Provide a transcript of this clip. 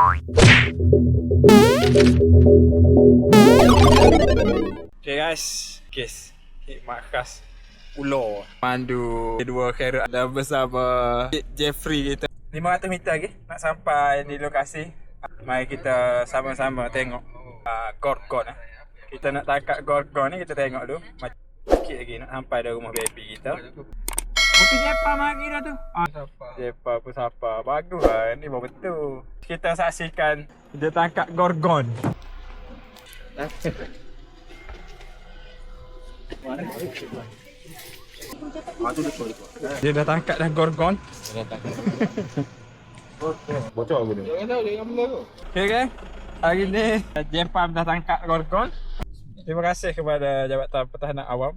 Okay guys, khidmat khas ular mandu dua carrot dan bersama Jeffrey kita 500 meter lagi nak sampai di lokasi. Mari kita sama-sama tengok gorgon. Kita nak tangkap gorgon ni, kita tengok dulu. Sikit lagi nak sampai dah rumah baby kita. Putih Jepa mari dah tu. Jepa pun siapa. Bagus lah, ni baru betul. Kita saksikan dia tangkap gorgon. Dia dah tangkap dah gorgon. Bocor aku ni. Okay. Hari ni Jepam dah tangkap gorgon. Terima kasih kepada Jabatan Pertahanan Awam